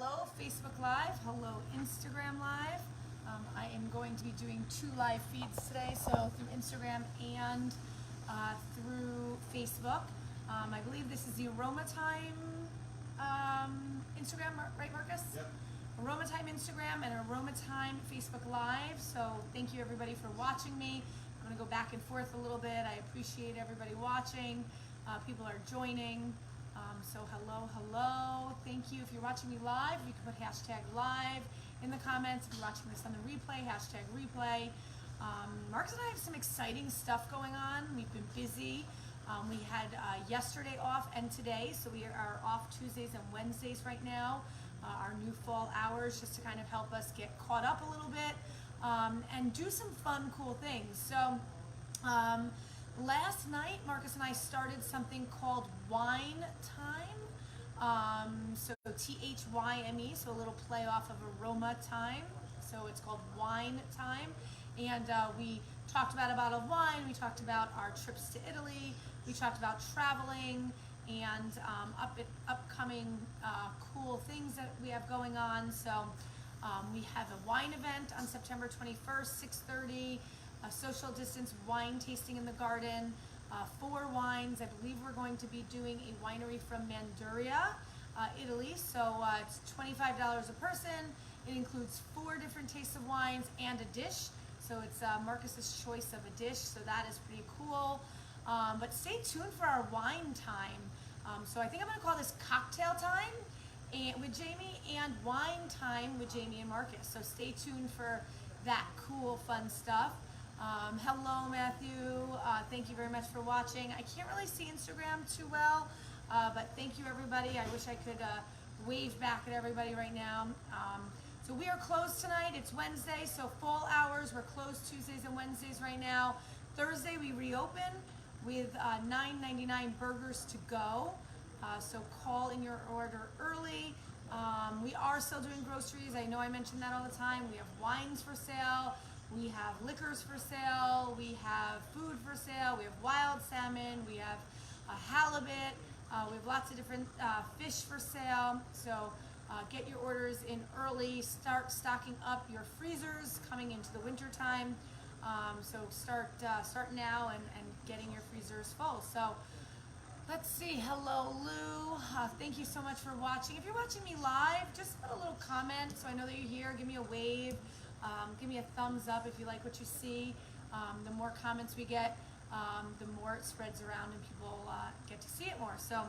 hello Facebook Live, hello Instagram Live. I am going to be doing 2 live feeds today, so through Instagram and through Facebook. I believe this is the Aroma Time Instagram, right, Marcus? Yep. Aroma Time Instagram and Aroma Time Facebook Live. So thank you everybody for watching me. I'm going to go back and forth a little bit. I appreciate everybody watching. People are joining. So hello. Thank you. If you're watching me live, you can put hashtag live in the comments. If you're watching this on the replay, hashtag replay. Marcus and I have some exciting stuff going on. We've been busy. We had yesterday off and today, so we are off Tuesdays and Wednesdays right now. Our new fall hours, just to kind of help us get caught up a little bit and do some fun, cool things. So last night, Marcus and I started something called Wine Time. So THYME, so a little play off of Aroma Time. So it's called Wine Time. And we talked about a bottle of wine, we talked about our trips to Italy, we talked about traveling and upcoming cool things that we have going on. So we have a wine event on September 21st, 6:30, a social distance wine tasting in the garden, 4 wines. I believe we're going to be doing a winery from Manduria, Italy. So it's $25 a person. It includes 4 different tastes of wines and a dish. So it's Marcus's choice of a dish, so that is pretty cool. But stay tuned for our wine time. So I think I'm going to call this Cocktail Time with Jamie and Wine Time with Jamie and Marcus. So stay tuned for that cool, fun stuff. Hello, Matthew. Thank you very much for watching. I can't really see Instagram too well, but thank you, everybody. I wish I could wave back at everybody right now. So we are closed tonight. It's Wednesday, so fall hours. We're closed Tuesdays and Wednesdays right now. Thursday we reopen with $9.99 burgers to go. So call in your order early. We are still doing groceries. I know I mention that all the time. We have wines for sale. We have liquors for sale. We have food for sale. We have wild salmon. We have halibut. We have lots of different fish for sale. So get your orders in early. Start stocking up your freezers coming into the winter time. So start now and getting your freezers full. So let's see. Hello, Lou. Thank you so much for watching. If you're watching me live, just put a little comment so I know that you're here. Give me a wave. Give me a thumbs up if you like what you see. The more comments we get, the more it spreads around and people get to see it more. So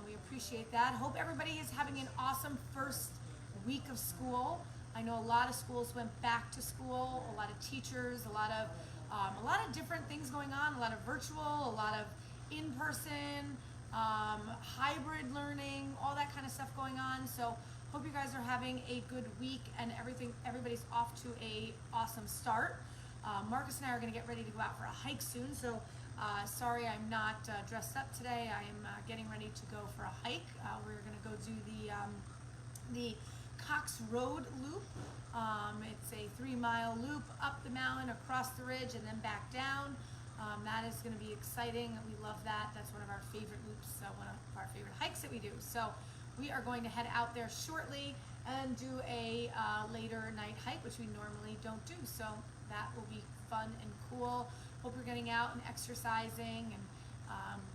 we appreciate that. Hope everybody is having an awesome first week of school. I know a lot of schools went back to school, a lot of teachers, a lot of different things going on, a lot of virtual, a lot of in-person, hybrid learning, all that kind of stuff going on. So hope you guys are having a good week and everybody's off to a awesome start. Marcus and I are going to get ready to go out for a hike soon. So sorry I'm not dressed up today. I am getting ready to go for a hike. We're going to go do the Cox Road Loop. It's a 3-mile loop up the mountain, across the ridge, and then back down. That is going to be exciting. We love that. That's one of our favorite loops, one of our favorite hikes that we do. So we are going to head out there shortly and do a later night hike, which we normally don't do. So that will be fun and cool. Hope you're getting out and exercising and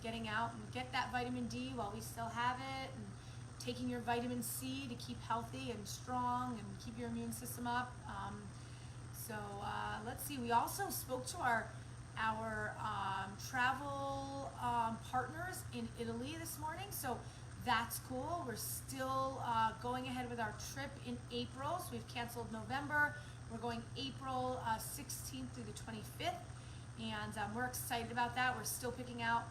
getting out and get that vitamin D while we still have it, and taking your vitamin C to keep healthy and strong and keep your immune system up. So let's see. We also spoke to our travel partners in Italy this morning. So that's cool. We're still going ahead with our trip in April. So we've canceled November. We're going April 16th through the 25th. And we're excited about that. We're still picking out,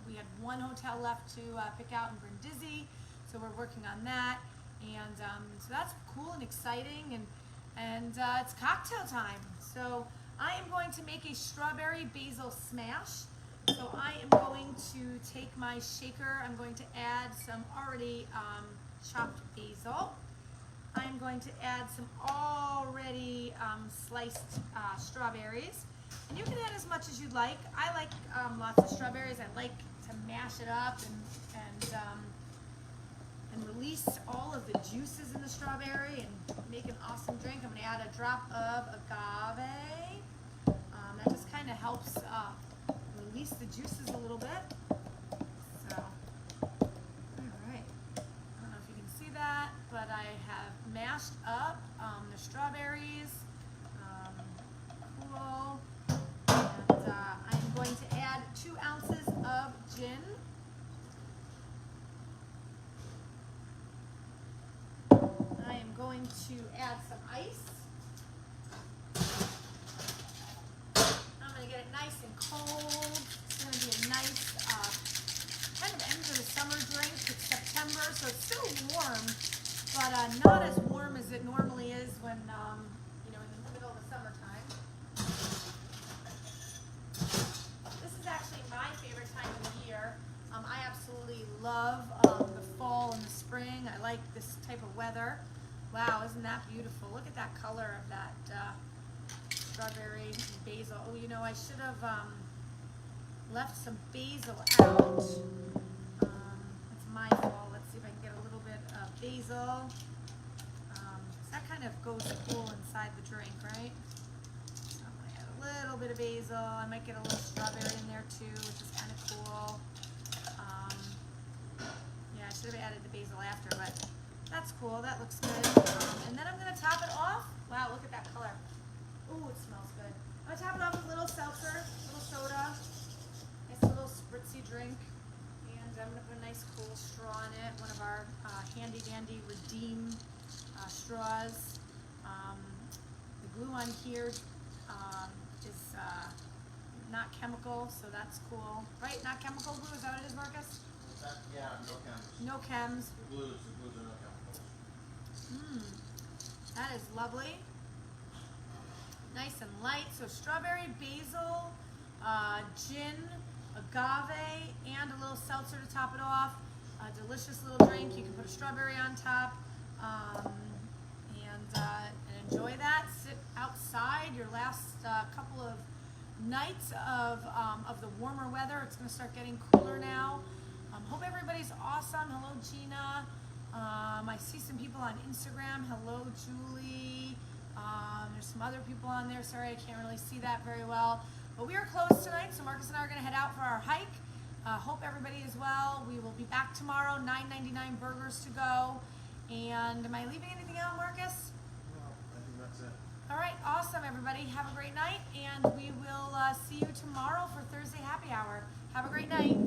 we had 1 hotel left to pick out in Brindisi. So we're working on that. And so that's cool and exciting. And it's cocktail time. So I am going to make a strawberry basil smash. So I am going to take my shaker. I'm going to add some already chopped basil. I'm going to add some already sliced strawberries. And you can add as much as you'd like. I like lots of strawberries. I like to mash it up and release all of the juices in the strawberry and make an awesome drink. I'm going to add a drop of agave. That just kind of helps release the juices a little bit. So, all right. I don't know if you can see that, but I have mashed up the strawberries. Cool. And I'm going to add 2 ounces of gin. I am going to add some ice. I'm going to get it nice and cold. It's going to be a nice kind of end of the summer drink. It's September, so it's still warm, but not as warm as it normally is when, you know, in the middle of the summertime. This is actually my favorite time of the year. I absolutely love the fall and the spring. I like this type of weather. Wow, isn't that beautiful? Look at that color of that strawberry and basil. Oh, you know, I should have left some basil out. It's my fault. Let's see if I can get a little bit of basil. That kind of goes cool inside the drink, right? So I'm going to add a little bit of basil. I might get a little strawberry in there too, which is kind of cool. Yeah, I should have added the basil after, but that's cool. That looks good. And then I'm going to top it off. Wow, look at that color. Ooh, it smells good. I'm going to top it off with a little seltzer, a little soda. Nice little spritzy drink. And I'm going to put a nice cool straw in it. One of our handy dandy Redeem straws. The glue on here is not chemical, so that's cool. Right? Not chemical glue? Is that what it is, Marcus? Yeah, no chems. No chems. The glues are no chemicals. That is lovely. Nice and light. So strawberry, basil, gin, agave, and a little seltzer to top it off. A delicious little drink. You can put a strawberry on top and enjoy that. Sit outside your last couple of nights of the warmer weather. It's going to start getting cooler now. Hope everybody's awesome. Hello, Gina. I see some people on Instagram. Hello, Julie. There's some other people on there. Sorry, I can't really see that very well. But we are closed tonight, so Marcus and I are going to head out for our hike. Hope everybody is well. We will be back tomorrow. $9.99 burgers to go. And am I leaving anything out, Marcus? No, I think that's it. All right, awesome, everybody. Have a great night, and we will see you tomorrow for Thursday happy hour. Have a great night.